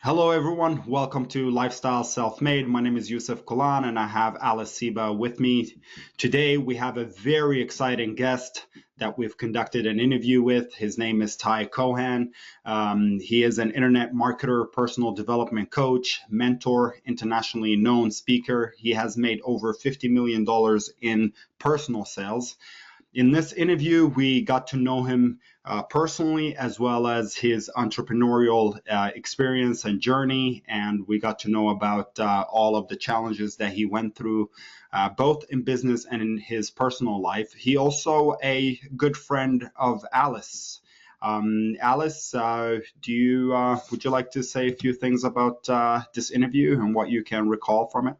Hello, everyone. Welcome to Lifestyle Self-Made. My name is Yusuf Kolan, and I have Alice Siba with me. Today, we have a very exciting guest that we've conducted an interview with. His name is Ty Cohen. He is an internet marketer, personal development coach, mentor, internationally known speaker. He has made over $50 million in personal sales. In this interview, we got to know him personally, as well as his entrepreneurial experience and journey. And we got to know about all of the challenges that he went through, both in business and in his personal life. He also a good friend of Alice. Alice, would you like to say a few things about this interview and what you can recall from it?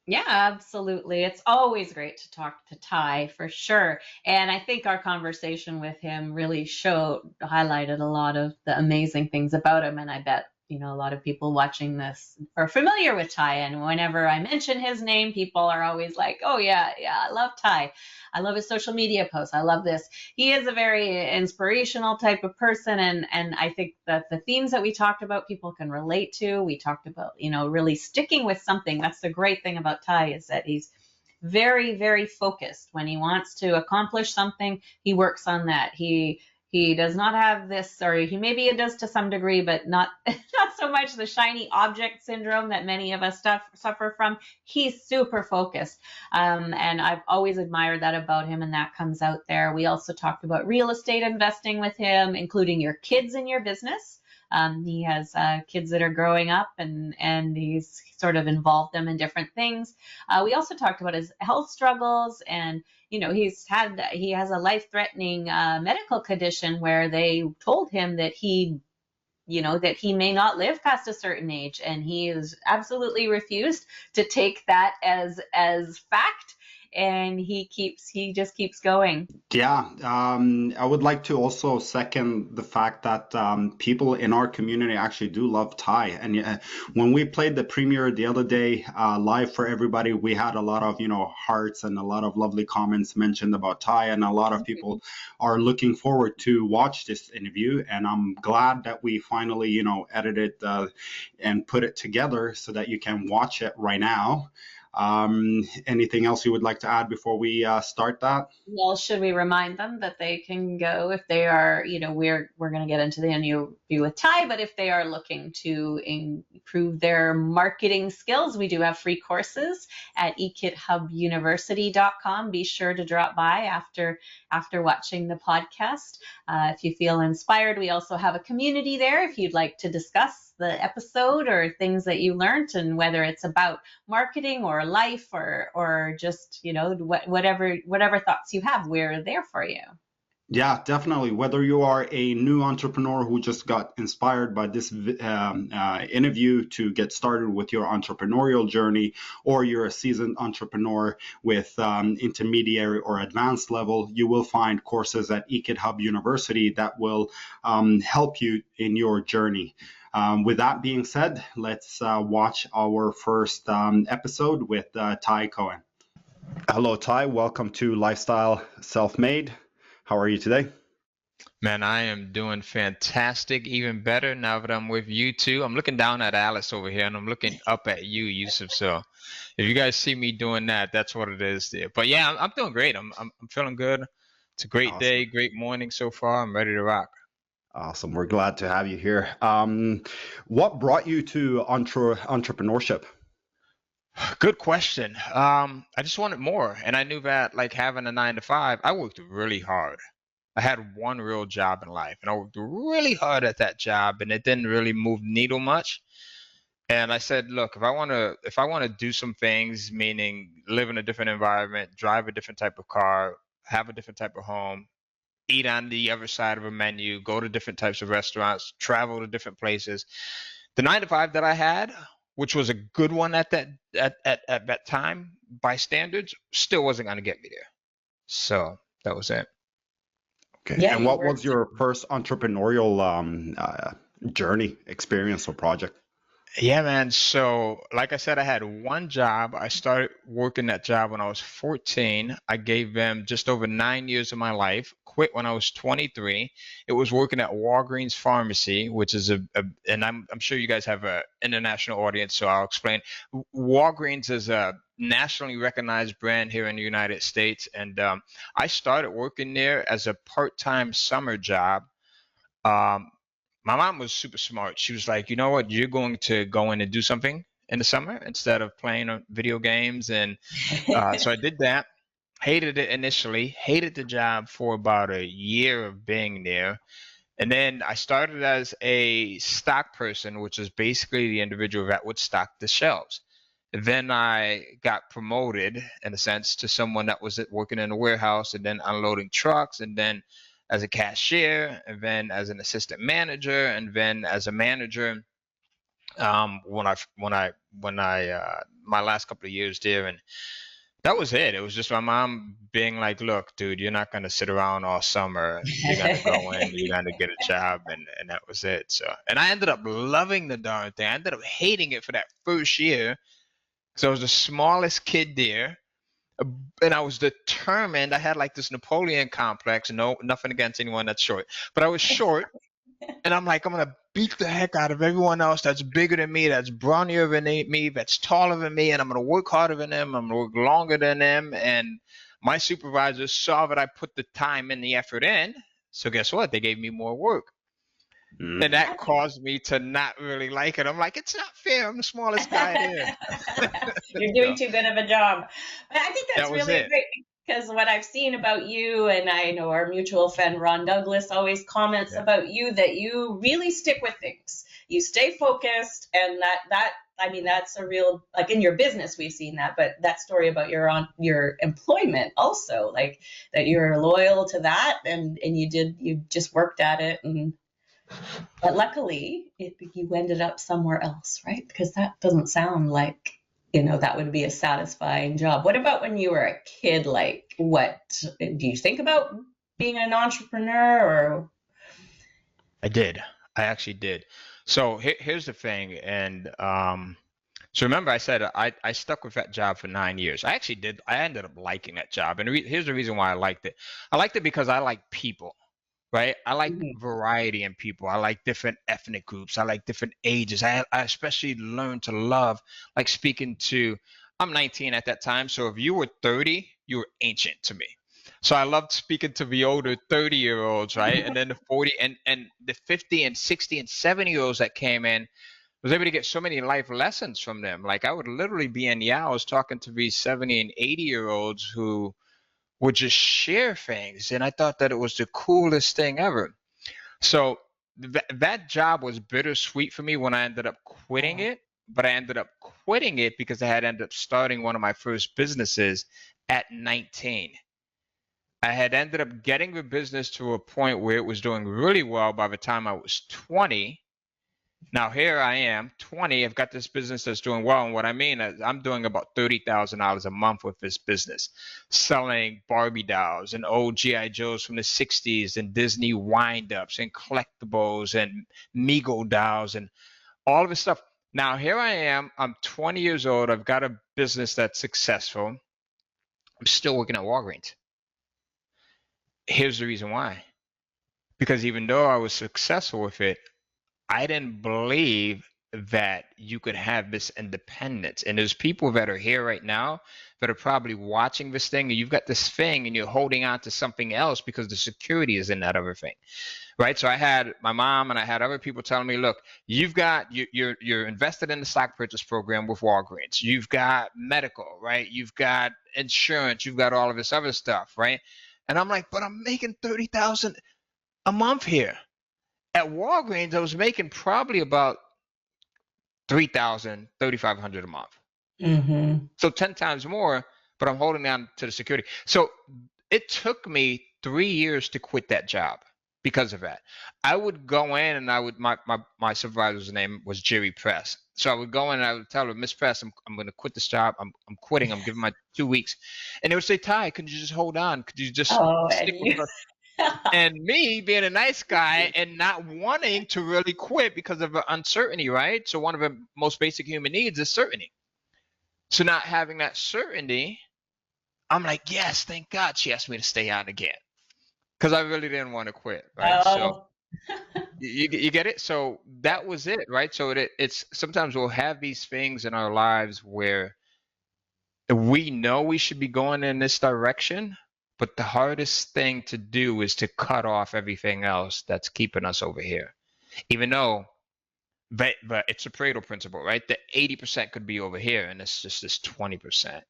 Yeah, absolutely. It's always great to talk to Ty for sure. And I think our conversation with him really highlighted a lot of the amazing things about him. And I bet, a lot of people watching this are familiar with Ty. And whenever I mention his name, people are always like, oh, yeah, I love Ty. I love his social media posts. I love this. He is a very inspirational type of person. And I think that the themes that we talked about, people can relate to. We talked about, really sticking with something. That's the great thing about Ty, is that he's very, very focused. When he wants to accomplish something, he works on that. He does not have this, or he maybe it does to some degree, but not not so much the shiny object syndrome that many of us suffer from. He's super focused, and I've always admired that about him, and that comes out there. We also talked about real estate investing with him, including your kids in your business. He has kids that are growing up, and he's sort of involved them in different things. We also talked about his health struggles, and he has a life-threatening medical condition where they told him that he may not live past a certain age, and he has absolutely refused to take that as fact, and he just keeps going. Yeah, I would like to also second the fact that people in our community actually do love Thai. And when we played the premiere the other day live for everybody, we had a lot of hearts and a lot of lovely comments mentioned about Thai, and a lot of people are looking forward to watch this interview. And I'm glad that we finally edited and put it together so that you can watch it right now. Anything else you would like to add before we start that? Well, should we remind them that they can go if they are, we're going to get into the interview with Ty, but if they are looking to improve their marketing skills, we do have free courses at ekithubuniversity.com. Be sure to drop by after watching the podcast. If you feel inspired, we also have a community there if you'd like to discuss the episode or things that you learned, and whether it's about marketing or life or just whatever thoughts you have, we're there for you. Yeah, definitely. Whether you are a new entrepreneur who just got inspired by this interview to get started with your entrepreneurial journey, or you're a seasoned entrepreneur with intermediary or advanced level, you will find courses at EIT University that will help you in your journey. With that being said, let's watch our first episode with Ty Cohen. Hello, Ty. Welcome to Lifestyle Self-Made. How are you today? Man, I am doing fantastic, even better now that I'm with you two. I'm looking down at Alice over here, and I'm looking up at you, Yusuf. So if you guys see me doing that, that's what it is there. But yeah, I'm doing great. I'm feeling good. It's a great Awesome. day, great morning so far. I'm ready to rock. Awesome. We're glad to have you here. What brought you to entrepreneurship? Good question. I just wanted more, and I knew that like having a 9 to 5, I worked really hard. I had one real job in life, and I worked really hard at that job, and it didn't really move the needle much. And I said, look, if I want to do some things, meaning live in a different environment, drive a different type of car, have a different type of home, eat on the other side of a menu, go to different types of restaurants, travel to different places. The 9 to 5 that I had, which was a good one at that time by standards, still wasn't going to get me there. So that was it. Okay. Yeah, And you what were. was your first entrepreneurial journey, experience, or project? Yeah, man. So, like I said, I had one job. I started working that job when I was 14. I gave them just over 9 years of my life. Quit when I was 23. It was working at Walgreens Pharmacy, which is and I'm sure you guys have a international audience, so I'll explain. Walgreens is a nationally recognized brand here in the United States, and I started working there as a part-time summer job. Um, my mom was super smart. She was like, you know what? You're going to go in and do something in the summer instead of playing video games. And so I did that. Hated it initially, hated the job for about a year of being there. And then I started as a stock person, which is basically the individual that would stock the shelves. Then I got promoted, in a sense, to someone that was working in a warehouse and then unloading trucks, and then as a cashier, and then as an assistant manager, and then as a manager. When I my last couple of years there, and that was it. It was just my mom being like, "Look, dude, you're not gonna sit around all summer. You're gonna go in, you're gonna get a job," and that was it. So, and I ended up loving the darn thing. I ended up hating it for that first year. So I was the smallest kid there, and I was determined. I had like this Napoleon complex. No, nothing against anyone that's short, but I was short, and I'm like, I'm gonna beat the heck out of everyone else that's bigger than me, that's brawnier than me, that's taller than me, and I'm gonna work harder than them. I'm gonna work longer than them. And my supervisors saw that I put the time and the effort in. So guess what? They gave me more work. And Mm. that caused me to not really like it. I'm like, it's not fair. I'm the smallest guy here. You're So doing too good of a job. But I think that's that was really it. great because what I've seen about you, and I know our mutual friend Ron Douglas always comments Yeah. about you that you really stick with things. You stay focused, and that I mean that's a real like in your business we've seen that, but that story about your employment also like that you're loyal to that, and you just worked at it and but luckily, you ended up somewhere else, right? Because that doesn't sound like, that would be a satisfying job. What about when you were a kid? Like, what do you think about being an entrepreneur or? I did. I actually did. So here's the thing, and so remember I said I stuck with that job for 9 years. I actually did. I ended up liking that job, and here's the reason why I liked it. I liked it because I like people, right? I like Mhm. variety in people. I like different ethnic groups. I like different ages. I especially learned to love like speaking to. I'm 19 at that time, so if you were 30, you were ancient to me. So I loved speaking to the older 30-year-olds, right? And then the 40 and the 50 and 60 and 70-year-olds that came in, I was able to get so many life lessons from them. Like I would literally be in hours talking to these 70 and 80-year-olds who would just share things, and I thought that it was the coolest thing ever. So that job was bittersweet for me when I ended up quitting Oh, it, but I ended up quitting it because I had ended up starting one of my first businesses at 19. I had ended up getting the business to a point where it was doing really well by the time I was 20. Now here I am, 20. I've got this business that's doing well, and what I mean is I'm doing about $30,000 a month with this business, selling Barbie dolls and old GI Joes from the '60s and Disney wind-ups and collectibles and Mego dolls and all of this stuff. Now here I am. I'm 20 years old. I've got a business that's successful. I'm still working at Walgreens. Here's the reason why. Because even though I was successful with it, I didn't believe that you could have this independence. And there's people that are here right now that are probably watching this thing, and you've got this thing and you're holding on to something else because the security is in that other thing. Right. So I had my mom and I had other people telling me, look, you're invested in the stock purchase program with Walgreens. You've got medical, right? You've got insurance, you've got all of this other stuff, right? And I'm like, but I'm making 30,000 a month here. At Walgreens, I was making probably about 3,000, 3,500 a month. mm-hmm. So 10 times more, but I'm holding on to the security. So it took me 3 years to quit that job because of that. I would go in and my supervisor's name was Jerry Press. So I would go in and I would tell her, Miss Press, I'm going to quit this job. I'm quitting. I'm giving my 2 weeks. And they would say, Ty, could you just hold on? Could you just Oh, and stick with you. us? And me being a nice guy and not wanting to really quit because of uncertainty, right? So one of the most basic human needs is certainty. So not having that certainty, I'm like, yes, thank God she asked me to stay on again. Because I really didn't want to quit, right? So Oh, you get it? So that was it, right? So it's sometimes we'll have these things in our lives where we know we should be going in this direction, but the hardest thing to do is to cut off everything else that's keeping us over here. Even though, but it's a Pareto principle, right? The 80% could be over here, and it's just this 20%,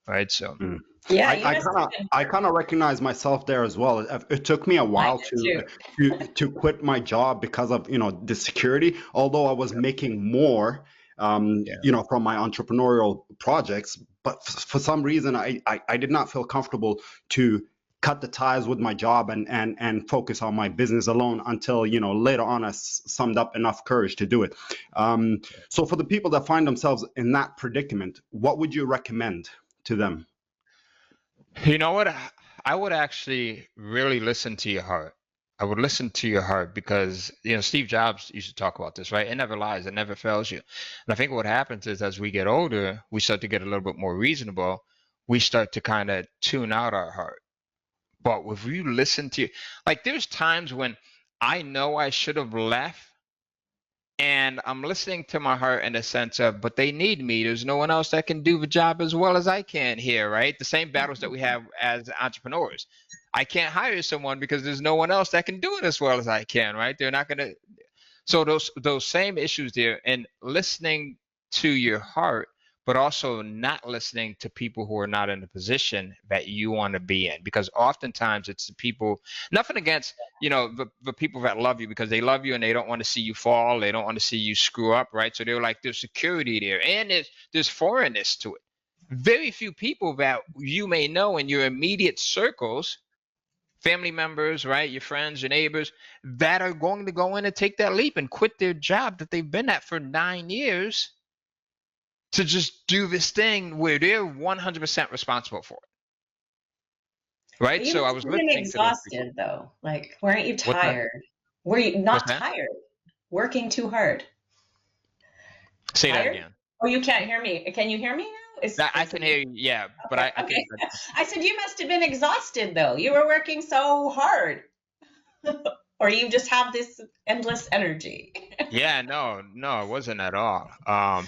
right? So Mm. yeah, I, you I must kind have of been. I kind of recognize myself there as well. It took me a I while did too. to quit my job because of the security. Although I was making more, yeah. from my entrepreneurial projects, but for some reason I did not feel comfortable to cut the ties with my job and focus on my business alone until later on I summed up enough courage to do it. Um, so for the people that find themselves in that predicament, what would you recommend to them? You know what? I would actually really listen to your heart. I would listen to your heart because, Steve Jobs used to talk about this, right? It never lies, it never fails you. And I think what happens is as we get older, we start to get a little bit more reasonable. We start to kind of tune out our heart. But if you listen to, like, there's times when I know I should have left and I'm listening to my heart in a sense of, but they need me. There's no one else that can do the job as well as I can here, right? The same battles that we have as entrepreneurs. I can't hire someone because there's no one else that can do it as well as I can, right? They're not going to. So those same issues there, and listening to your heart, but also not listening to people who are not in the position that you want to be in, because oftentimes it's the people. Nothing against the people that love you because they love you and they don't want to see you fall, they don't want to see you screw up, right? So they're like, there's security there, and there's foreignness to it. Very few people that you may know in your immediate circles, family members, right, your friends, your neighbors, that are going to go in and take that leap and quit their job that they've been at for 9 years to just do this thing where they're 100% responsible for it, But right? you So I must was have been listening to those people. exhausted though. Like, weren't you What's that? tired? Were you What's not that? tired? Working too hard? Say that Tired? again. Oh, you can't hear me. Can you hear me now? I Is can it hear you, yeah, but okay? I Okay. think I said you must have been exhausted though. You were working so hard. Or you just have this endless energy. yeah, no, it wasn't at all. I'm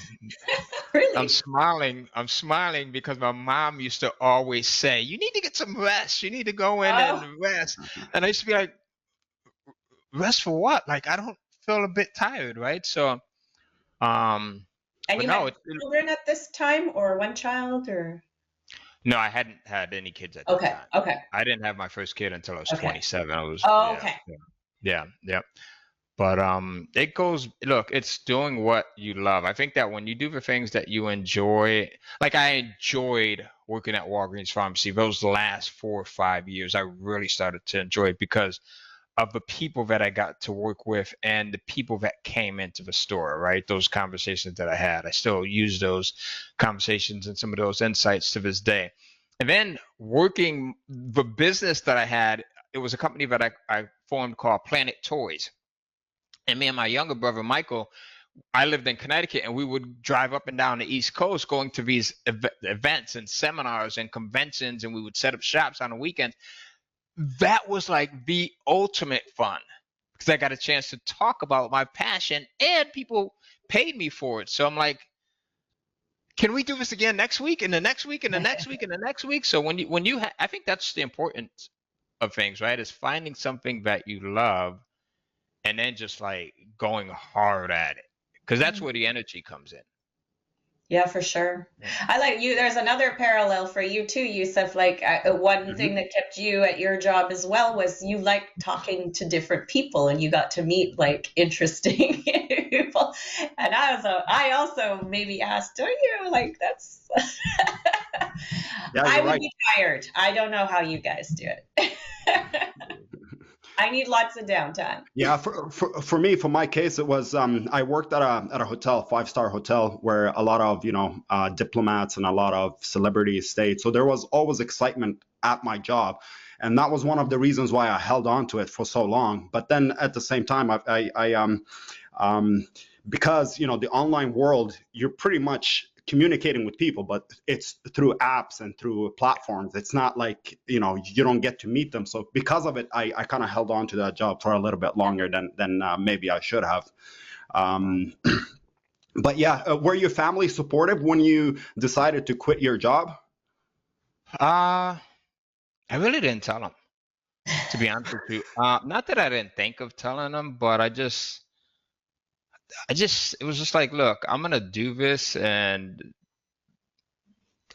Really? smiling. I'm smiling because my mom used to always say, "You need to get some rest. You need to go in Oh, and rest." And I used to be like, "Rest for what? Like I don't feel a bit tired, right?" So, and but you no, had children at this time, or one child, or no, I hadn't had any kids at that okay, time. okay, I didn't have my first kid until I was okay, 27. I was, oh, yeah, okay. yeah. But it goes, look, it's doing what you love. I think that when you do the things that you enjoy, like I enjoyed working at Walgreens Pharmacy, those last 4 or 5 years, I really started to enjoy it because of the people that I got to work with and the people that came into the store, right? Those conversations that I had. I still use those conversations and some of those insights to this day. And then working the business that I had, it was a company that I formed called Planet Toys. And me and my younger brother, Michael, I lived in Connecticut and we would drive up and down the East Coast going to these events and seminars and conventions, and we would set up shops on the weekends. That was like the ultimate fun because I got a chance to talk about my passion and people paid me for it. So I'm like, can we do this again next week and the next week and the next week and the next week? So I think that's the importance of things, right? Is finding something that you love and then just like going hard at it because that's where the energy comes in. Yeah, for sure. Yeah. I like you. There's another parallel for you too, Yusuf. Like one thing Mhm. that kept you at your job as well was you like talking to different people, and you got to meet like interesting people. And I also maybe asked, "Are you like that's?" Yeah, I you're would right. be tired. I don't know how you guys do it. I need lots of downtime. Yeah, for me, for my case, it was I worked at a hotel, 5-star hotel, where a lot of diplomats and a lot of celebrities stayed. So there was always excitement at my job, And that was one of the reasons why I held on to it for so long. But then at the same time, because, the online world, you're pretty much communicating with people, but it's through apps and through platforms. It's not like, you don't get to meet them. So because of it, I kind of held on to that job for a little bit longer than maybe I should have. But yeah, were your family supportive when you decided to quit your job? I really didn't tell them, to be honest with you. Not that I didn't think of telling them, but it was just like, look, I'm gonna do this, and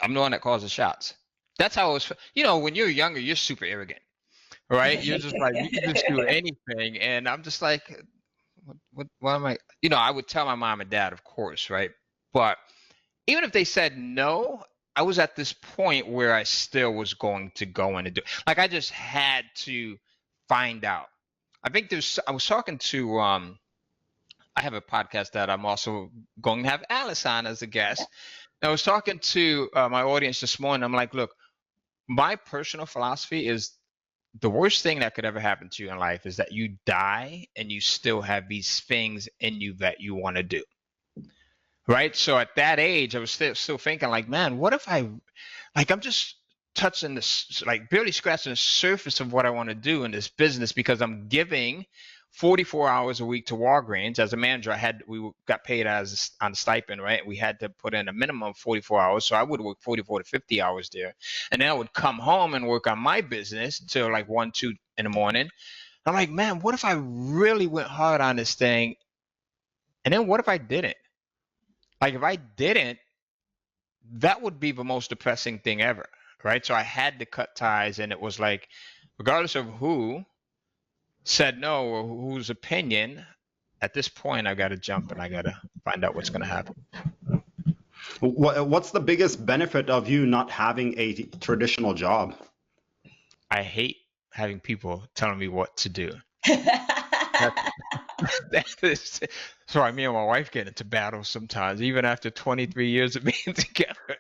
I'm the one that calls the shots. That's how it was. When you're younger, you're super arrogant, right? You're just like, you can just do anything, and I'm just like, what am I? I would tell my mom and dad, of course, right? But even if they said no, I was at this point where I still was going to go in and do it. Like, I just had to find out. I was talking to, I have a podcast that I'm also going to have Alice on as a guest. And I was talking to my audience this morning. I'm like, look, my personal philosophy is the worst thing that could ever happen to you in life is that you die and you still have these things in you that you want to do. Right. So at that age, I was still thinking, like, man, what if I'm just touching this, like barely scratching the surface of what I want to do in this business, because I'm giving 44 hours a week to Walgreens. As a manager, we got paid on a stipend, right? We had to put in a minimum of 44 hours. So I would work 44 to 50 hours there. And then I would come home and work on my business till like 1, 2 in the morning. I'm like, man, what if I really went hard on this thing? And then what if I didn't? Like, if I didn't, that would be the most depressing thing ever, right? So I had to cut ties, and it was like, regardless of who said no or whose opinion, at this point, I got to jump and I got to find out what's going to happen. What's the biggest benefit of you not having a traditional job? I hate having people telling me what to do. Sorry, me and my wife get into battles sometimes, even after 23 years of being together.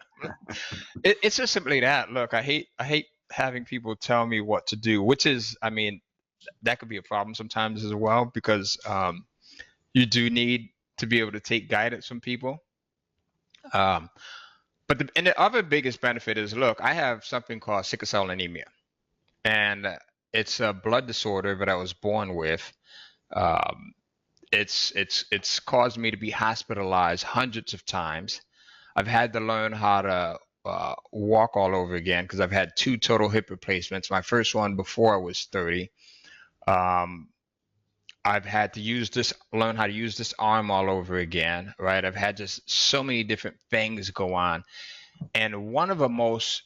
It's just simply that. Look, I hate having people tell me what to do, which is, that could be a problem sometimes as well, because you do need to be able to take guidance from people. But the other biggest benefit is, look, I have something called sickle cell anemia, and it's a blood disorder that I was born with. It's caused me to be hospitalized hundreds of times. I've had to learn how to walk all over again, because I've had 2 total hip replacements. My first one before I was 30. I've had to learn how to use this arm all over again, right? I've had just so many different things go on. And one of the most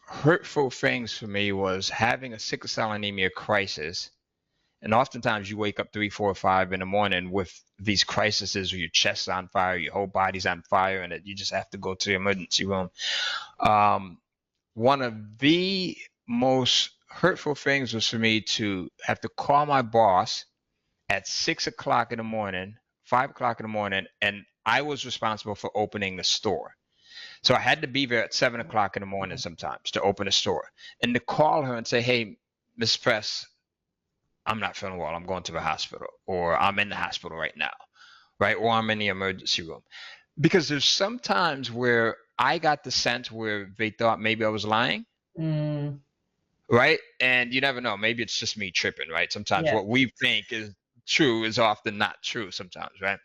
hurtful things for me was having a sickle cell anemia crisis. And oftentimes you wake up 3, 4, 5 in the morning with these crises where your chest's on fire, your whole body's on fire, and you just have to go to the emergency room. One of the most hurtful things was for me to have to call my boss at 6 o'clock in the morning, 5 o'clock in the morning, and I was responsible for opening the store. So I had to be there at 7 o'clock in the morning sometimes to open a store, and to call her and say, hey, Miss Press, I'm not feeling well. I'm going to the hospital, or I'm in the hospital right now, right? Or I'm in the emergency room. Because there's some times where I got the sense where they thought maybe I was lying. Right? And you never know. Maybe it's just me tripping, right? Sometimes what we think is true is often not true sometimes, right?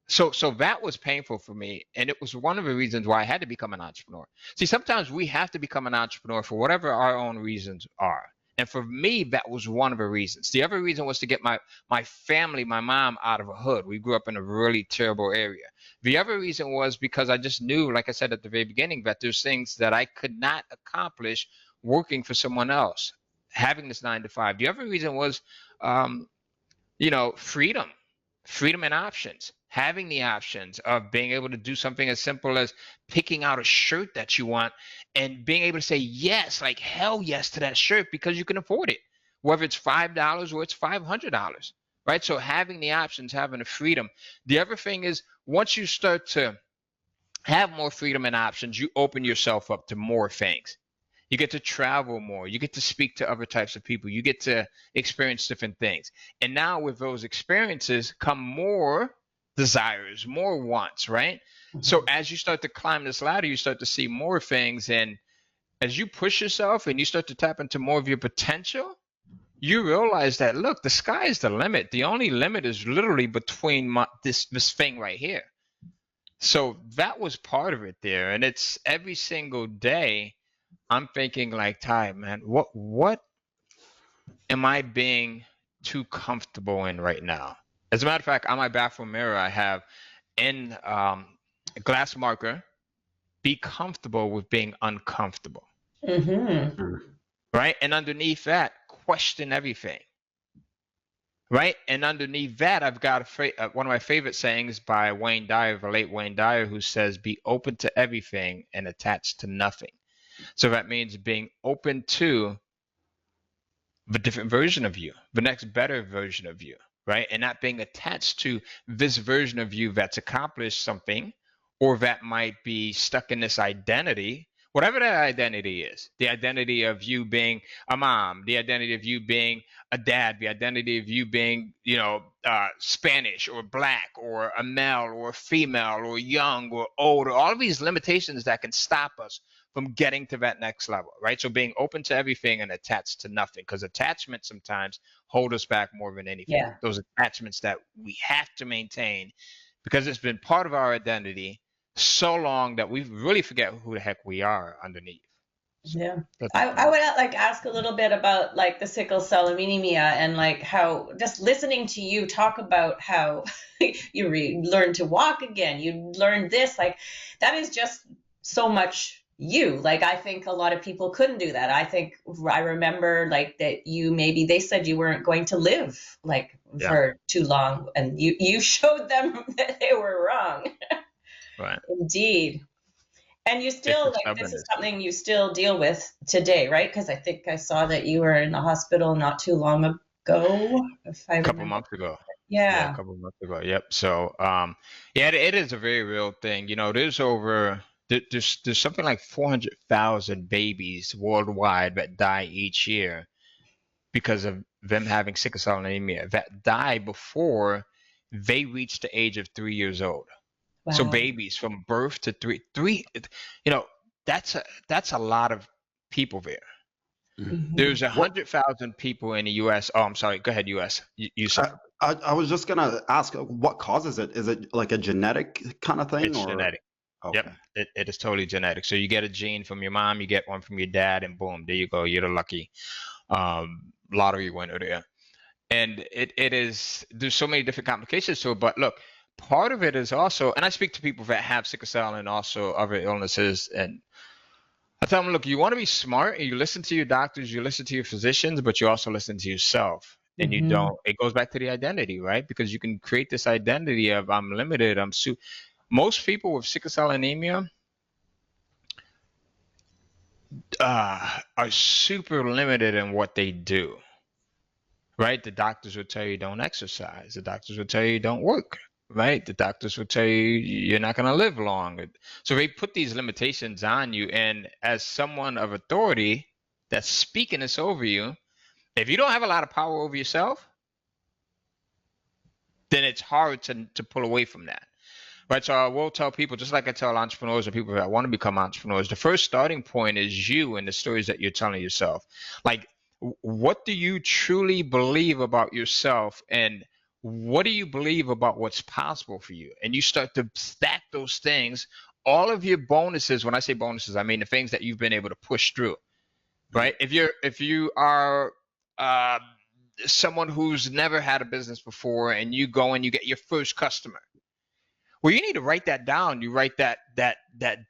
So that was painful for me. And it was one of the reasons why I had to become an entrepreneur. See, sometimes we have to become an entrepreneur for whatever our own reasons are. And for me, that was one of the reasons. The other reason was to get my family, my mom, out of a hood. We grew up in a really terrible area. The other reason was because I just knew, like I said at the very beginning, that there's things that I could not accomplish working for someone else, having this 9 to 5. The other reason was, freedom and options, having the options of being able to do something as simple as picking out a shirt that you want and being able to say yes, like hell yes to that shirt, because you can afford it, whether it's $5 or it's $500, right? So having the options, having the freedom. The other thing is, once you start to have more freedom and options, you open yourself up to more things. You get to travel more. You get to speak to other types of people. You get to experience different things. And now with those experiences come more desires, more wants, right? So as you start to climb this ladder, you start to see more things. And as you push yourself and you start to tap into more of your potential, you realize that, look, the sky is the limit. The only limit is literally between this thing right here. So that was part of it there. And it's every single day I'm thinking like, Ty, man, what am I being too comfortable in right now? As a matter of fact, on my bathroom mirror, I have in a glass marker, be comfortable with being uncomfortable. Right? And underneath that, question everything. Right? And underneath that, I've got one of my favorite sayings by Wayne Dyer, the late Wayne Dyer, who says, be open to everything and attached to nothing. So that means being open to the different version of you, the next better version of you, right? And not being attached to this version of you that's accomplished something, or that might be stuck in this identity, whatever that identity is, the identity of you being a mom, the identity of you being a dad, the identity of you being, Spanish or black or a male or a female or young or old, or all of these limitations that can stop us from getting to that next level, right? So being open to everything and attached to nothing, because attachments sometimes hold us back more than anything. Yeah. Those attachments that we have to maintain because it's been part of our identity so long that we really forget who the heck we are underneath. Yeah. I would like ask a little bit about like the sickle cell anemia and like how just listening to you talk about how you learned to walk again, you learned this, like that is just so much you. Like I think a lot of people couldn't do that. I remember like that they said you weren't going to live like for too long, and you showed them that they were wrong. Right. Indeed. And you still this is something you still deal with today, right? Because I think I saw that you were in the hospital not too long ago. A couple months ago. Yeah. A couple months ago. Yep. So it is a very real thing. There's something like 400,000 babies worldwide that die each year because of them having sickle cell anemia that die before they reach the age of 3 years old. Wow. So babies from birth to three, that's a lot of people there. Mm-hmm. There's 100,000 people in the U.S. Oh, I'm sorry. Go ahead, U.S. You said. I was just gonna ask, what causes it? Is it like a genetic kind of thing? It's genetic. Okay. Yep, it is totally genetic. So you get a gene from your mom, you get one from your dad, and boom, there you go. You're the lucky lottery winner there. And it is. There's so many different complications to it. But look, part of it is also, and I speak to people that have sickle cell and also other illnesses, and I tell them, look, you want to be smart, and you listen to your doctors, you listen to your physicians, but you also listen to yourself. And you don't. It goes back to the identity, right? Because you can create this identity of I'm limited. Most people with sickle cell anemia are super limited in what they do, right? The doctors will tell you don't exercise. The doctors will tell you don't work, right? The doctors will tell you you're not going to live long. So they put these limitations on you. And as someone of authority that's speaking this over you, if you don't have a lot of power over yourself, then it's hard to pull away from that. Right, so I will tell people, just like I tell entrepreneurs and people that want to become entrepreneurs, the first starting point is you and the stories that you're telling yourself. Like, what do you truly believe about yourself, and what do you believe about what's possible for you? And you start to stack those things. All of your bonuses, when I say bonuses, I mean the things that you've been able to push through. Right? If you are someone who's never had a business before, and you go and you get your first customer. Well, you need to write that down. You write that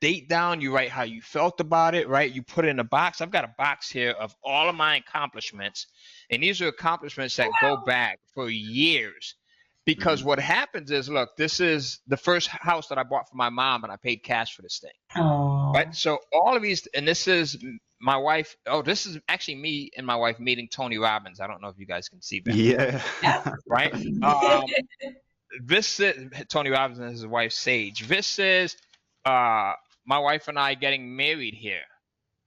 date down. You write how you felt about it, right? You put it in a box. I've got a box here of all of my accomplishments, and these are accomplishments that go back for years. Because what happens is, look, this is the first house that I bought for my mom, and I paid cash for this thing. Aww. Right? So all of these, and this is my wife. Oh, this is actually me and my wife meeting Tony Robbins. I don't know if you guys can see that. Yeah. Right? This is Tony Robbins and his wife Sage. This is my wife and I getting married here,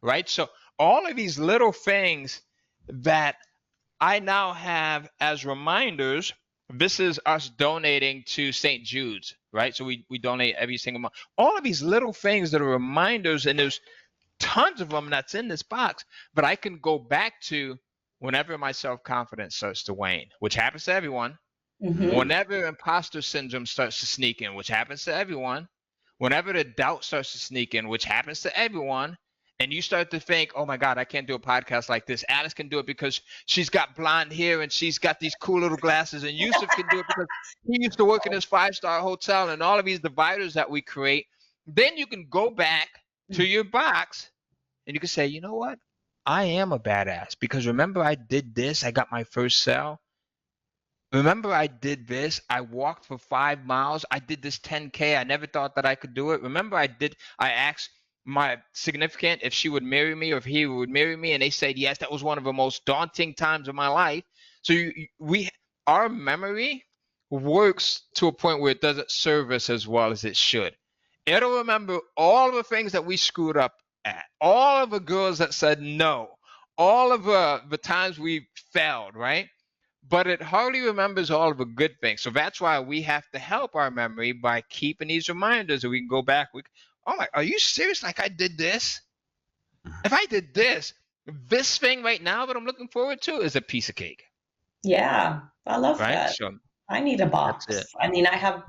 right? So all of these little things that I now have as reminders. This is us donating to St. Jude's, right? So we donate every single month. All of these little things that are reminders, and there's tons of them that's in this box, but I can go back to whenever my self-confidence starts to wane, which happens to everyone. Mm-hmm. Whenever imposter syndrome starts to sneak in, which happens to everyone. Whenever the doubt starts to sneak in, which happens to everyone, and you start to think, oh my God, I can't do a podcast like this. Alice can do it because she's got blonde hair and she's got these cool little glasses, and Yusuf can do it because he used to work in this 5-star hotel, and all of these dividers that we create. Then you can go back to your box and you can say, you know what? I am a badass because remember I did this. I got my first sale. Remember I did this. I walked for 5 miles. I did this 10K. I never thought that I could do it. Remember I asked my significant if she would marry me or if he would marry me, and they said yes. That was one of the most daunting times of my life. So our memory works to a point where it doesn't serve us as well as it should. It'll remember all the things that we screwed up at, all of the girls that said no, all of the times we failed, right? But it hardly remembers all of the good things. So that's why we have to help our memory by keeping these reminders, and we can go back. Oh my, are you serious? Like I did this? If I did this thing right now that I'm looking forward to is a piece of cake. Yeah, I love right? that. So I need a box. I mean, I have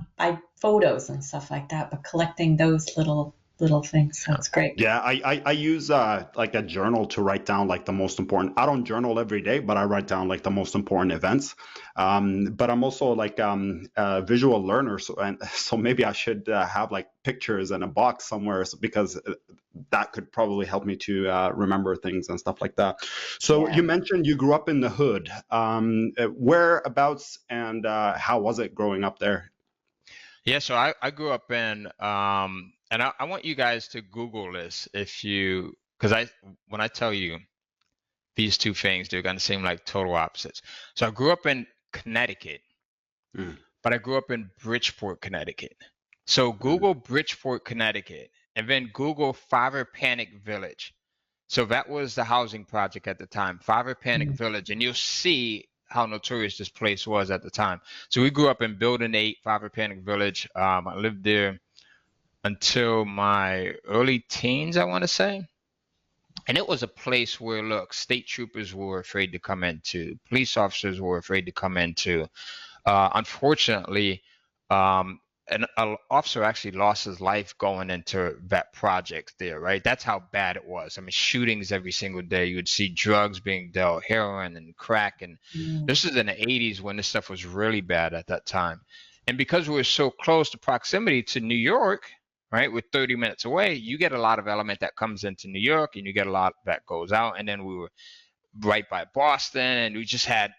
photos and stuff like that, but collecting those little things, that's great. Yeah, I use like a journal to write down like the most important. I don't journal every day, but I write down like the most important events. But I'm also like a visual learner, so maybe I should have like pictures in a box somewhere, because that could probably help me to remember things and stuff like that. So Yeah. you mentioned you grew up in the hood. Whereabouts and how was it growing up there? Yeah, so I grew up in, and I want you guys to Google this because when I tell you these two things, they're going to seem like total opposites. So I grew up in Connecticut, but I grew up in Bridgeport, Connecticut. So Google Bridgeport, Connecticut, and then Google Father Panic Village. So that was the housing project at the time, Father Panic Village, and you'll see how notorious this place was at the time. So we grew up in Building 8, Father Panic Village. I lived there until my early teens, I want to say. And it was a place where, look, state troopers were afraid to come into, police officers were afraid to come into. Unfortunately, an officer actually lost his life going into that project there, right? That's how bad it was. I mean, shootings every single day. You would see drugs being dealt, heroin and crack. And this is in the 80s when this stuff was really bad at that time. And because we were so close to proximity to New York, right, we're 30 minutes away, you get a lot of element that comes into New York and you get a lot that goes out. And then we were right by Boston, and you just had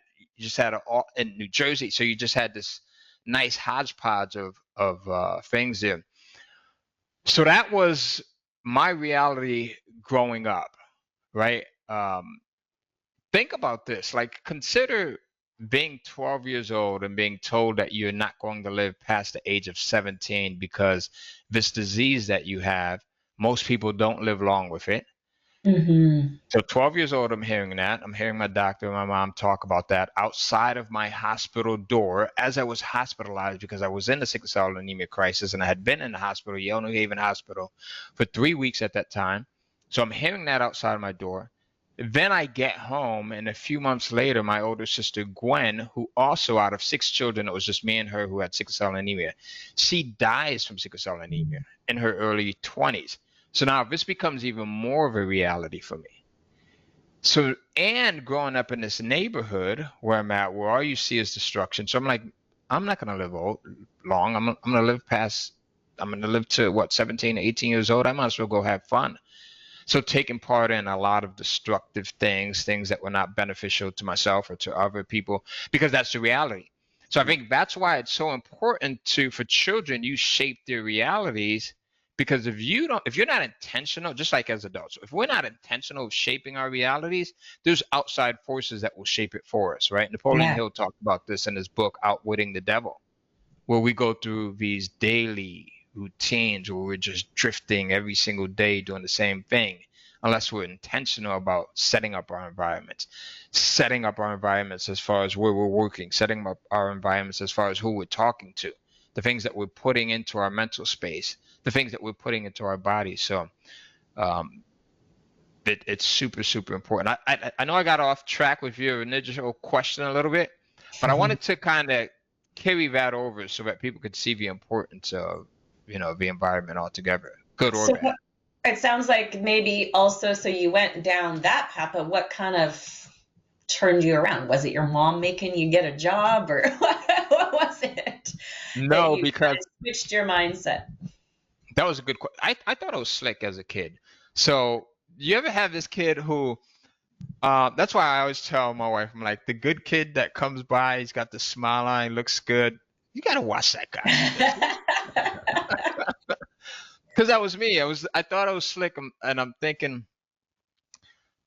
in New Jersey. So you just had this nice hodgepodge of things there. So that was my reality growing up, right? Think about this. Like, consider being 12 years old and being told that you're not going to live past the age of 17 because this disease that you have, most people don't live long with it. So 12 years old, I'm hearing that. I'm hearing my doctor and my mom talk about that outside of my hospital door as I was hospitalized because I was in the sickle cell anemia crisis, and I had been in the hospital, Yale New Haven Hospital, for 3 weeks at that time. So I'm hearing that outside of my door. Then I get home, and a few months later, my older sister Gwen, who also out of 6 children, it was just me and her who had sickle cell anemia, she dies from sickle cell anemia in her early 20s. So now this becomes even more of a reality for me. So, and growing up in this neighborhood where I'm at, where all you see is destruction. So I'm like, I'm not going to live long. I'm going to live to 17, 18 years old. I might as well go have fun. So taking part in a lot of destructive things that were not beneficial to myself or to other people, because that's the reality. So I think that's why it's so important for children, you shape their realities. Because if you're not intentional, just like as adults, if we're not intentional of shaping our realities, there's outside forces that will shape it for us, right? Napoleon Hill talked about this in his book, Outwitting the Devil, where we go through these daily routines where we're just drifting every single day doing the same thing, unless we're intentional about setting up our environments as far as where we're working, setting up our environments as far as who we're talking to, the things that we're putting into our mental space, the things that we're putting into our body. So um, it's super, super important. I know I got off track with your initial question a little bit, but I wanted to kind of carry that over so that people could see the importance of, the environment altogether, good or So bad. it sounds like maybe also, so you went down that path, but what kind of turned you around? Was it your mom making you get a job, or what was it that No, you kind because of switched your mindset? that was a good question. I thought I was slick as a kid. So you ever have this kid who, that's why I always tell my wife, I'm like, the good kid that comes by, he's got the smile on, he looks good. You got to watch that guy. Because that was me. I thought I was slick, and I'm thinking,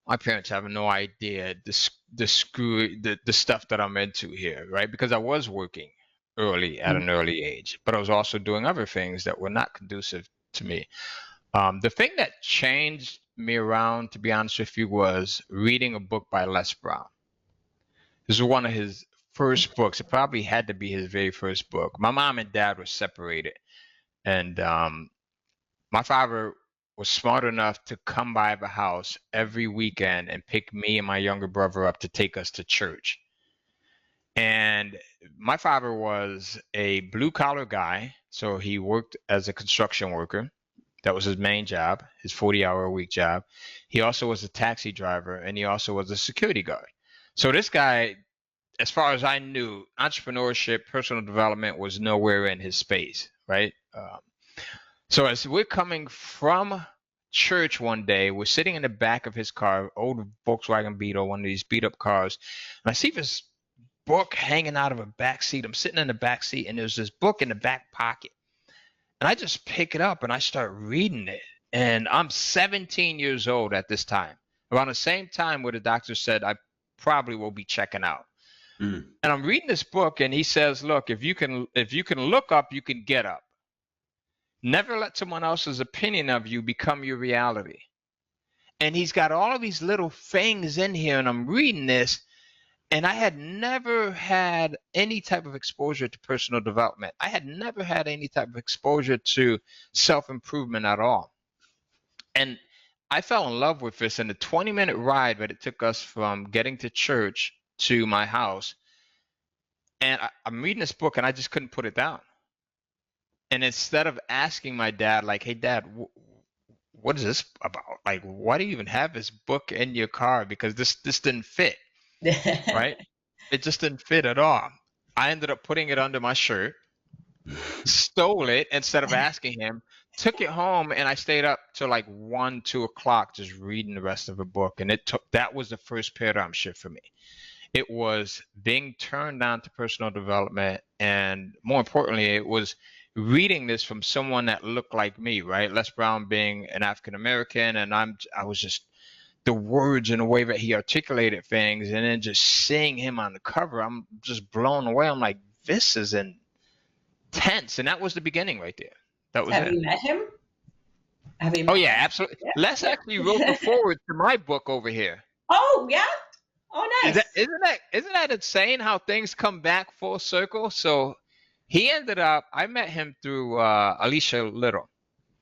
my parents have no idea the stuff that I'm into here, right? Because I was working early at an early age, but I was also doing other things that were not conducive to me. The thing that changed me around, to be honest with you, was reading a book by Les Brown. This was one of his first books. It probably had to be his very first book. My mom and dad were separated, and my father was smart enough to come by the house every weekend and pick me and my younger brother up to take us to church. And my father was a blue collar guy, so he worked as a construction worker. That was his main job, his 40-hour-a-week job. He also was a taxi driver, and he also was a security guard. So this guy, as far as I knew, entrepreneurship, personal development was nowhere in his space, right? So as we're coming from church one day, we're sitting in the back of his car, old Volkswagen Beetle, one of these beat up cars, and I see this book hanging out of a back seat. I'm sitting in the back seat, and there's this book in the back pocket. And I just pick it up and I start reading it. And I'm 17 years old at this time, around the same time where the doctor said I probably will be checking out. And I'm reading this book, and he says, look, if you can look up, you can get up. Never let someone else's opinion of you become your reality. And he's got all of these little things in here, and I'm reading this, and I had never had any type of exposure to personal development. I had never had any type of exposure to self-improvement at all. And I fell in love with this in the 20-minute ride that it took us from getting to church to my house. And I'm reading this book, and I just couldn't put it down. And instead of asking my dad, like, hey, Dad, what is this about? Like, why do you even have this book in your car? Because this didn't fit, right? It just didn't fit at all. I ended up putting it under my shirt, stole it instead of asking him, took it home, and I stayed up till like 1, 2 o'clock just reading the rest of the book. And that was the first paradigm shift for me. It was being turned on to personal development, and more importantly, it was reading this from someone that looked like me, right? Les Brown being an African American, and I was just the words and the way that he articulated things, and then just seeing him on the cover, I'm just blown away. I'm like, this is intense, and that was the beginning right there. That was Have it. you met him? Oh yeah, absolutely. Yeah. Les actually wrote the foreword to my book over here. Oh yeah. Oh nice. Isn't that insane how things come back full circle? So he ended up, I met him through Alicia Little,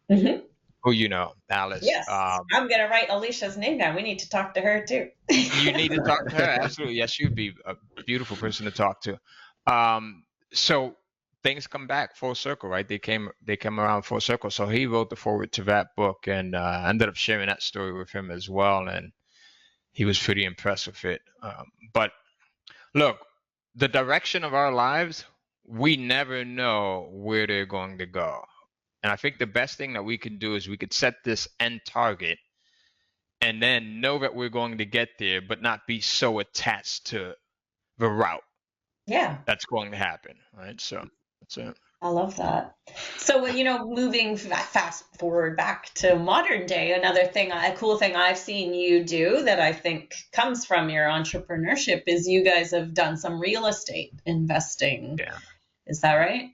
who you know, Alice. Yes. I'm gonna write Alicia's name down. We need to talk to her too. You need to talk to her. Absolutely. Yes, she would be a beautiful person to talk to. So things come back full circle, right? They came around full circle. So he wrote the foreword to that book, and I ended up sharing that story with him as well. And he was pretty impressed with it. But look, the direction of our lives, we never know where they're going to go. And I think the best thing that we can do is we could set this end target and then know that we're going to get there, but not be so attached to the route. Yeah. That's going to happen, right? So that's it. I love that. So, moving fast forward back to modern day, another thing, a cool thing I've seen you do that I think comes from your entrepreneurship is you guys have done some real estate investing. Yeah. Is that right?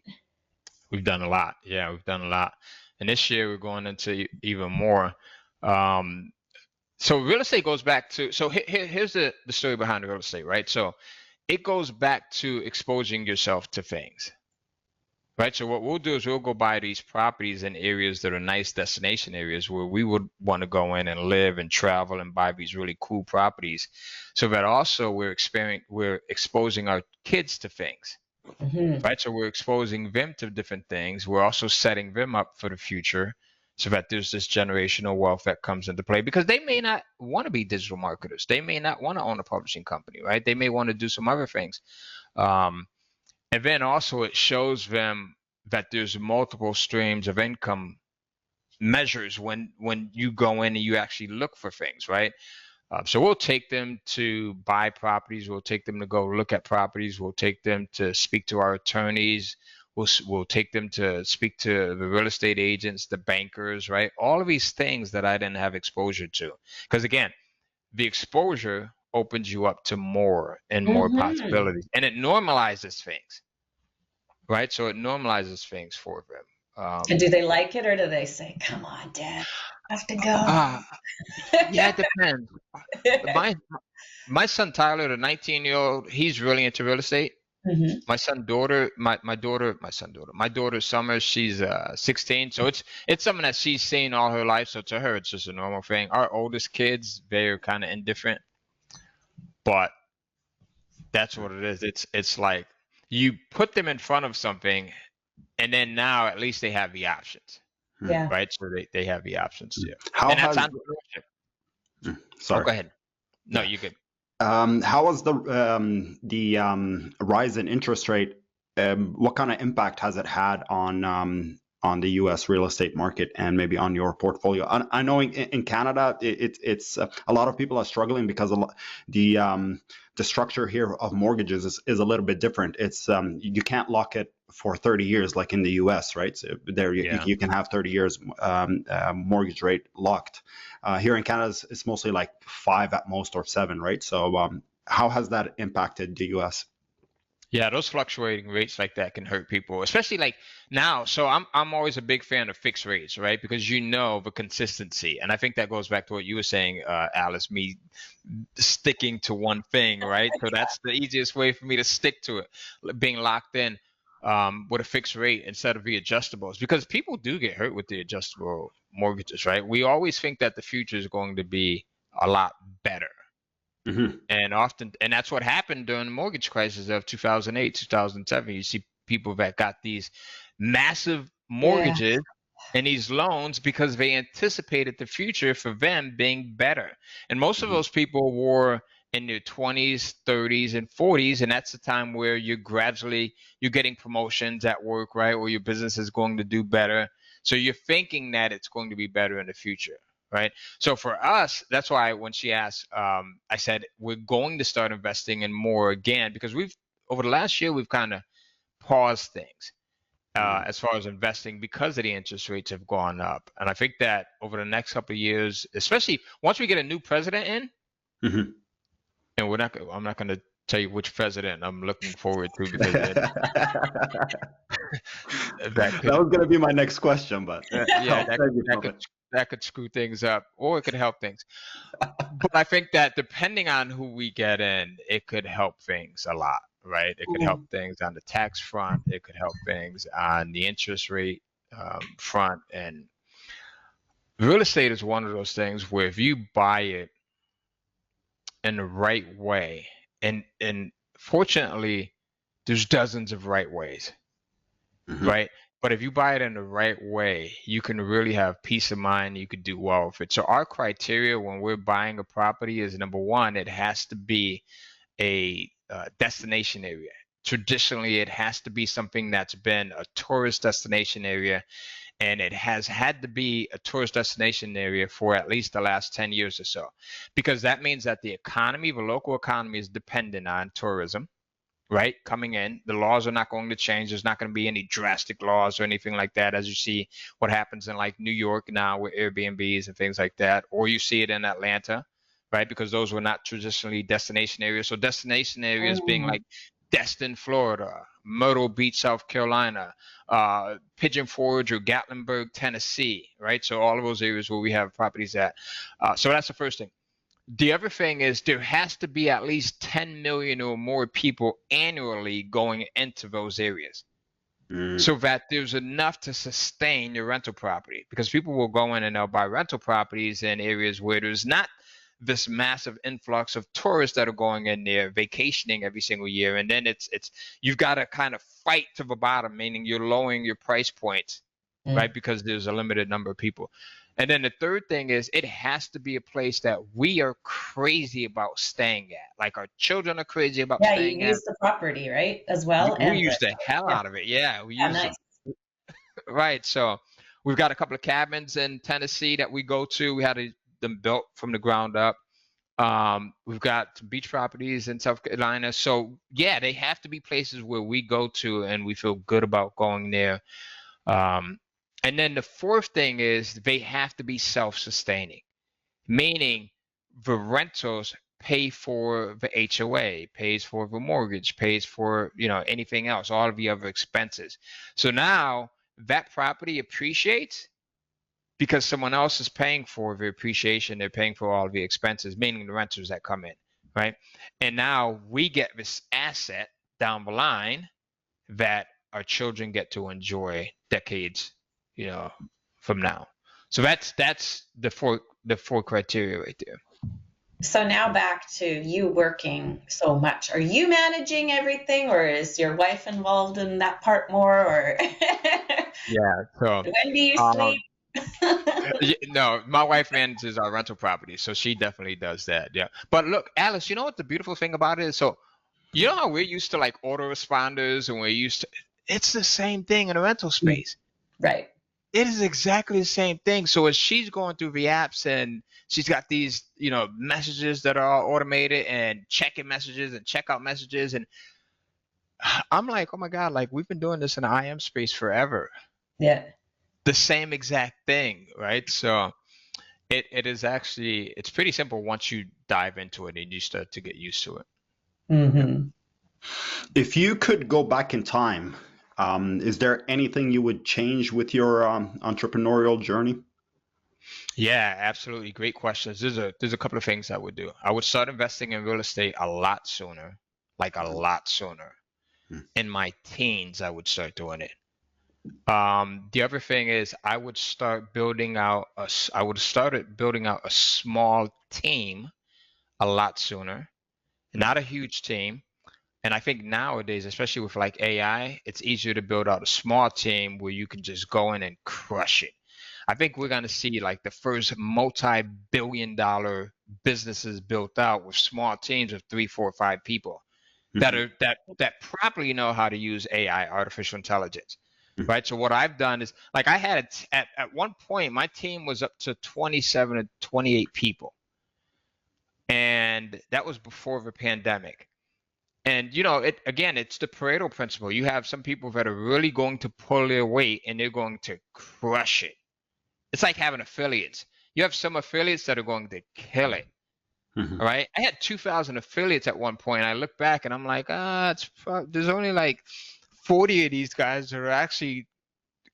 We've done a lot. Yeah, we've done a lot. And this year we're going into even more. So real estate goes back to, so here's the story behind real estate, right? So it goes back to exposing yourself to things, right? So what we'll do is we'll go buy these properties in areas that are nice destination areas where we would want to go in and live and travel and buy these really cool properties. So that also we're exposing our kids to things, right? So we're exposing them to different things. We're also setting them up for the future so that there's this generational wealth that comes into play because they may not want to be digital marketers. They may not want to own a publishing company, right? They may want to do some other things. And then also it shows them that there's multiple streams of income measures when you go in and you actually look for things, right? So we'll take them to buy properties. We'll take them to go look at properties. We'll take them to speak to our attorneys. We'll take them to speak to the real estate agents, the bankers, right? All of these things that I didn't have exposure to. Because again, the exposure opens you up to more and more possibilities, and it normalizes things, right? So it normalizes things for them. And do they like it, or do they say, "Come on, Dad, I have to go"? Yeah, it depends. My son Tyler, the 19-year-old, he's really into real estate. My daughter Summer, she's 16, so it's something that she's seen all her life. So to her, it's just a normal thing. Our oldest kids, they're kind of indifferent, but that's what it is. It's like you put them in front of something, and then now at least they have the options, Yeah. right? So they have the options. Yeah. How And that's has entrepreneurship. sorry. Oh, go ahead. No, you good. How was the rise in interest rate? What kind of impact has it had on the U.S. real estate market and maybe on your portfolio? I know in Canada, it's a lot of people are struggling because the structure here of mortgages is a little bit different. It's you can't lock it for 30 years like in the U.S., right? So there you can have 30 years mortgage rate locked. Here in Canada, it's mostly like 5 at most or 7, right? So how has that impacted the U.S.? Yeah, those fluctuating rates like that can hurt people, especially like now. So I'm always a big fan of fixed rates, right? Because you know the consistency, and I think that goes back to what you were saying, Alice. Me sticking to one thing, right? So that's the easiest way for me to stick to it, being locked in with a fixed rate instead of the adjustables, because people do get hurt with the adjustable mortgages, right? We always think that the future is going to be a lot better. And that's what happened during the mortgage crisis of 2008, 2007. You see people that got these massive mortgages and these loans because they anticipated the future for them being better. And most of those people were in their 20s, 30s, and 40s, and that's the time where you're getting promotions at work, right? Or your business is going to do better. So you're thinking that it's going to be better in the future. Right. So for us, that's why when she asked, I said, we're going to start investing in more again, because over the last year, we've kind of paused things as far as investing because of the interest rates have gone up. And I think that over the next couple of years, especially once we get a new president in, and I'm not going to tell you which president I'm looking forward to because that was going to be my next question, but that could screw things up, or it could help things. But I think that depending on who we get in, it could help things a lot, right? It could help things on the tax front. It could help things on the interest rate front. And real estate is one of those things where if you buy it in the right way, and fortunately, there's dozens of right ways, right? But if you buy it in the right way, you can really have peace of mind. You could do well with it. So our criteria when we're buying a property is, number one, it has to be a destination area. Traditionally, it has to be something that's been a tourist destination area, and it has had to be a tourist destination area for at least the last 10 years or so, because that means that the local economy is dependent on tourism. Right, coming in, the laws are not going to change. There's not going to be any drastic laws or anything like that, as you see what happens in like New York now with Airbnbs and things like that, or you see it in Atlanta, right? Because those were not traditionally destination areas. So destination areas being like Destin, Florida, Myrtle Beach, South Carolina, Pigeon Forge or Gatlinburg, Tennessee, right? So all of those areas where we have properties at. So that's the first thing. The other thing is there has to be at least 10 million or more people annually going into those areas. So that there's enough to sustain your rental property, because people will go in and they'll buy rental properties in areas where there's not this massive influx of tourists that are going in there vacationing every single year. And then it's you've got to kind of fight to the bottom, meaning you're lowering your price points, right? Because there's a limited number of people. And then the third thing is it has to be a place that we are crazy about staying at. Like our children are crazy about staying you at. use the property, right, as well. We use the hell out of it. Yeah, we use nice. it. Right. So we've got a couple of cabins in Tennessee that we go to. We had them built from the ground up. We've got beach properties in South Carolina. So yeah, they have to be places where we go to and we feel good about going there. And then the fourth thing is they have to be self-sustaining, meaning the rentals pay for the HOA, pays for the mortgage, pays for, anything else, all of the other expenses. So now that property appreciates because someone else is paying for the appreciation. They're paying for all of the expenses, meaning the renters that come in, right? And now we get this asset down the line that our children get to enjoy decades, from now. So that's the four criteria right there. So now back to you working so much. Are you managing everything, or is your wife involved in that part more? Or Yeah. So when do you sleep? No, my wife manages our rental property, so she definitely does that. Yeah. But look, Alice, you know what the beautiful thing about it is? So you know how we're used to like autoresponders, and we're used to it's the same thing in a rental space. Right. It is exactly the same thing. So as she's going through the apps and she's got these, messages that are all automated and check-in messages and checkout messages. And I'm like, oh my God, like we've been doing this in the IM space forever. Yeah. The same exact thing, right? So it is actually, it's pretty simple once you dive into it and you start to get used to it. Mm-hmm. If you could go back in time, is there anything you would change with your entrepreneurial journey? Yeah, absolutely. Great questions. There's a couple of things I would do. I would start investing in real estate a lot sooner, like a lot sooner. In my teens, I would start doing it. The other thing is I would start building out a small team a lot sooner, not a huge team. And I think nowadays, especially with like AI, it's easier to build out a small team where you can just go in and crush it. I think we're going to see like the first multi-billion-dollar businesses built out with small teams of 3, 4, 5 people that properly know how to use AI, artificial intelligence, right? So what I've done is like I had at one point my team was up to 27 or 28 people, and that was before the pandemic. And it's the Pareto principle. You have some people that are really going to pull their weight and they're going to crush it. It's like having affiliates. You have some affiliates that are going to kill it. All right. I had 2,000 affiliates at one point. I look back and I'm like, there's only like 40 of these guys that are actually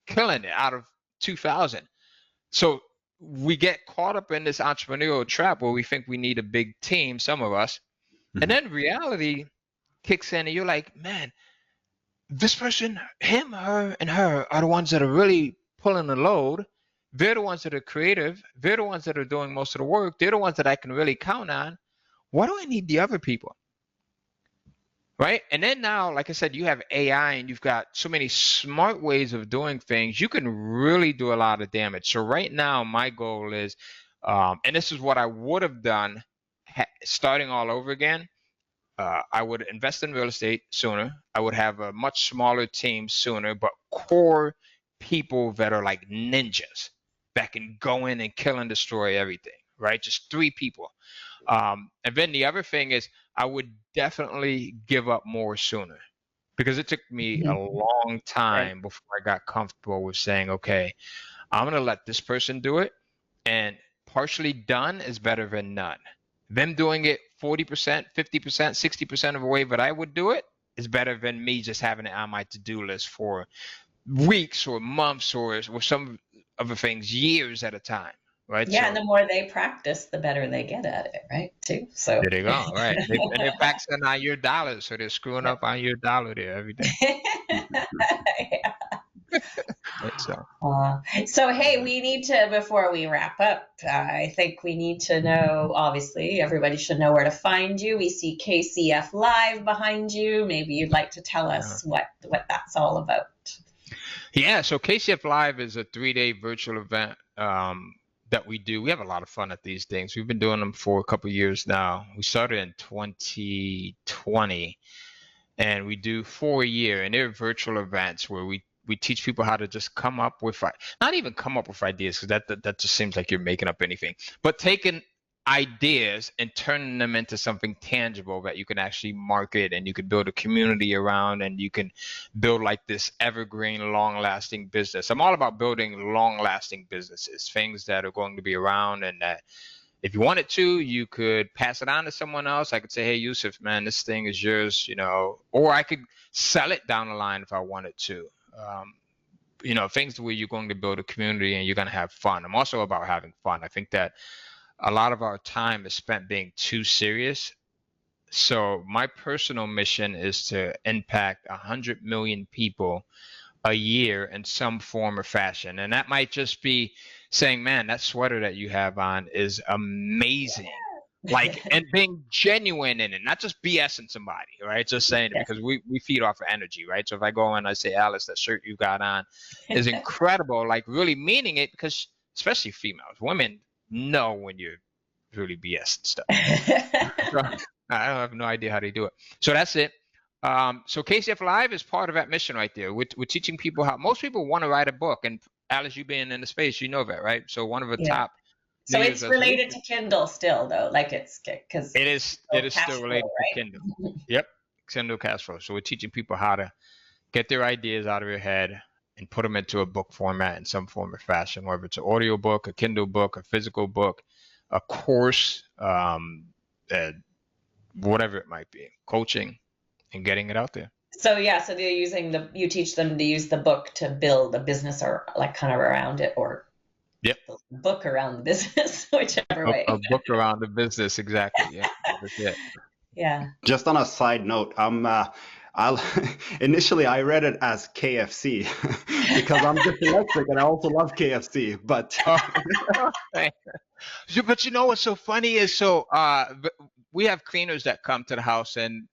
killing it out of 2,000. So we get caught up in this entrepreneurial trap where we think we need a big team, some of us, and then reality kicks in and you're like, man, this person, him, her, and her are the ones that are really pulling the load. They're the ones that are creative. They're the ones that are doing most of the work. They're the ones that I can really count on. Why do I need the other people? Right? And then now, like I said, you have AI and you've got so many smart ways of doing things. You can really do a lot of damage. So right now, my goal is, and this is what I would have done starting all over again. I would invest in real estate sooner. I would have a much smaller team sooner, but core people that are like ninjas that can go in and kill and destroy everything, right? Just 3 people. And then the other thing is I would definitely give up more sooner because it took me a long time before I got comfortable with saying, okay, I'm going to let this person do it. And partially done is better than none. Them doing it 40%, 50%, 60% of the way that I would do it is better than me just having it on my to-do list for weeks or months or some other things years at a time, right? Yeah, So and the more they practice, the better they get at it, right? Too. So there they go, right? And they're faxing on your dollars, so they're screwing up on your dollar there every day. Right, So hey, we need to, before we wrap up, I think we need to know, obviously, everybody should know where to find you. We see KCF Live behind you. Maybe you'd like to tell us what that's all about. Yeah, so KCF Live is a 3-day virtual event that we do. We have a lot of fun at these things. We've been doing them for a couple of years now. We started in 2020, and we do 4 a year, and they're virtual events where we teach people how to just come up with, not even come up with ideas, because that just seems like you're making up anything, but taking ideas and turning them into something tangible that you can actually market, and you can build a community around, and you can build like this evergreen, long-lasting business. I'm all about building long-lasting businesses, things that are going to be around, and that if you wanted to, you could pass it on to someone else. I could say, hey, Yusuf, man, this thing is yours, or I could sell it down the line if I wanted to. Things where you're going to build a community and you're going to have fun. I'm also about having fun. I think that a lot of our time is spent being too serious. So my personal mission is to impact 100 million people a year in some form or fashion. And that might just be saying, man, that sweater that you have on is amazing. And being genuine in it, not just BSing somebody, right? Just saying it because we feed off of energy, right? So if I go and I say, Alice, that shirt you got on is incredible, like really meaning it, because especially females, women know when you're really BS and stuff. So, I have no idea how they do it. So that's it. So KCF Live is part of that mission right there. We're teaching people how. Most people want to write a book, and Alice, you being in the space, you know that, right? So one of the top. So it's related to Kindle still, though, like it's because it is still related to Kindle. Yep, Kindle cash flow. So we're teaching people how to get their ideas out of their head and put them into a book format in some form or fashion, whether it's an audio book, a Kindle book, a physical book, a course, whatever it might be, coaching, and getting it out there. So so they're you teach them to use the book to build a business or like kind of around it, or yep, book around the business, whichever way. A book around the business, exactly. Yeah, that's it. Yeah. Just on a side note, initially I read it as KFC because I'm dyslexic and I also love KFC. But but you know what's so funny is we have cleaners that come to the house, and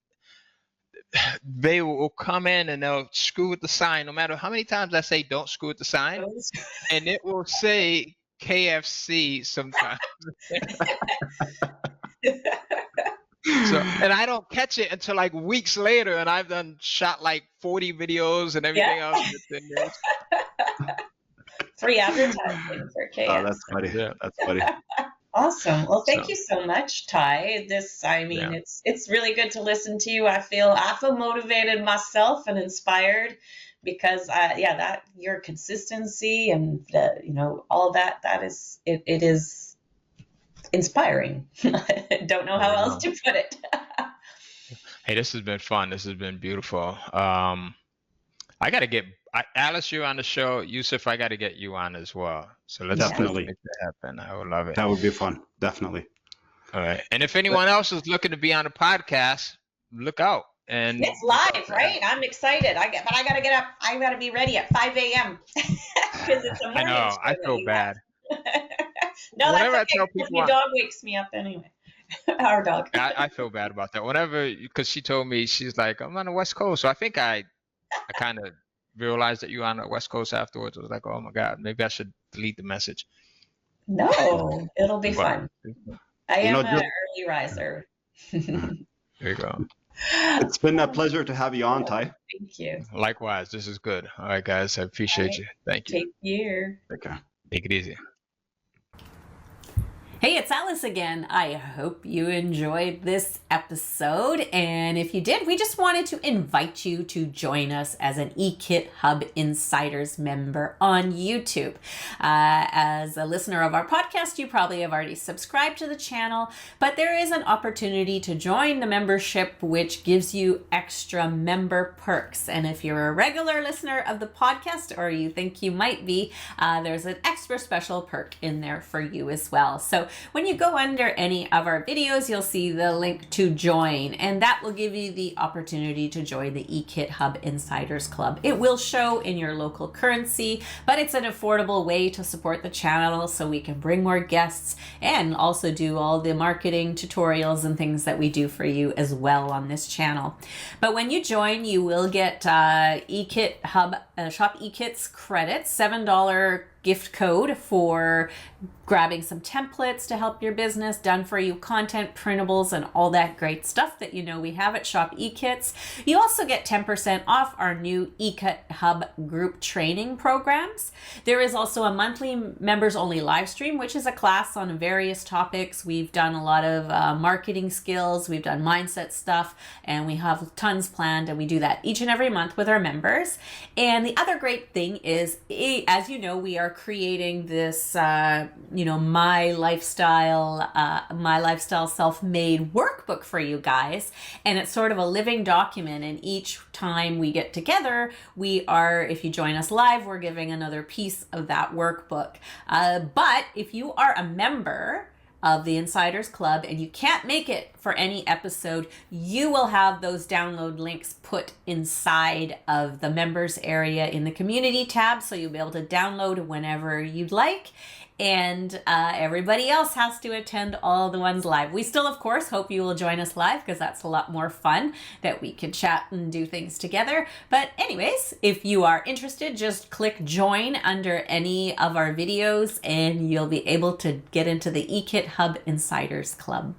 they will come in and they'll screw with the sign, no matter how many times I say don't screw with the sign, and it will say KFC sometimes. And I don't catch it until like weeks later, and I've done shot like 40 videos and everything else. Free advertising for KFC. Oh, that's funny. Yeah. That's funny. Awesome. Well, thank you so much, Ty. It's really good to listen to you. I feel motivated myself and inspired because that your consistency and all that is it is inspiring. I don't know how else to put it. Hey, this has been fun. This has been beautiful. I got to get Alice, you're on the show. Yusuf, I got to get you on as well. So let's make that happen. I would love it. That would be fun. Definitely. All right. And if anyone else is looking to be on the podcast, look out. And it's live, right? I'm excited. But I got to get up. I got to be ready at 5 a.m. because it's a morning. I know. I feel bad. No, whenever that's okay, because my dog wakes me up anyway. Our dog. I feel bad about that. Because she told me, she's like, I'm on the West Coast. So I think I kind of realized that you were on the West Coast afterwards. I was like, oh my God, maybe I should delete the message. No, it'll be fun. I am an early riser. There you go. It's been a pleasure to have you on, Ty. Thank you. Likewise. This is good. All right, guys. I appreciate you. Thank you. Take care. Take care. Take it easy. Hey, it's Alice again. I hope you enjoyed this episode. And if you did, we just wanted to invite you to join us as an eKit Hub Insiders member on YouTube. As a listener of our podcast, you probably have already subscribed to the channel, but there is an opportunity to join the membership, which gives you extra member perks. And if you're a regular listener of the podcast, or you think you might be, there's an extra special perk in there for you as well. So when you go under any of our videos, you'll see the link to join, and that will give you the opportunity to join the eKit Hub Insiders Club. It will show in your local currency, but it's an affordable way to support the channel so we can bring more guests and also do all the marketing tutorials and things that we do for you as well on this channel. But when you join, you will get eKit Hub Shop eKits credits, $7 gift code for grabbing some templates to help your business, done for you content, printables, and all that great stuff that you know we have at Shop eKits. You also get 10% off our new eKit Hub group training programs. There is also a monthly members only live stream, which is a class on various topics. We've done a lot of marketing skills, we've done mindset stuff, and we have tons planned, and we do that each and every month with our members. And the other great thing is, as you know, we are creating this my lifestyle self-made workbook for you guys, and it's sort of a living document, and each time we get together, if you join us live, we're giving another piece of that workbook. But if you are a member of the Insiders Club and you can't make it for any episode, you will have those download links put inside of the members area in the community tab, so you'll be able to download whenever you'd like. And everybody else has to attend all the ones live. We still, of course, hope you will join us live, because that's a lot more fun that we can chat and do things together. But anyways, if you are interested, just click join under any of our videos and you'll be able to get into the eKit Hub Insiders Club.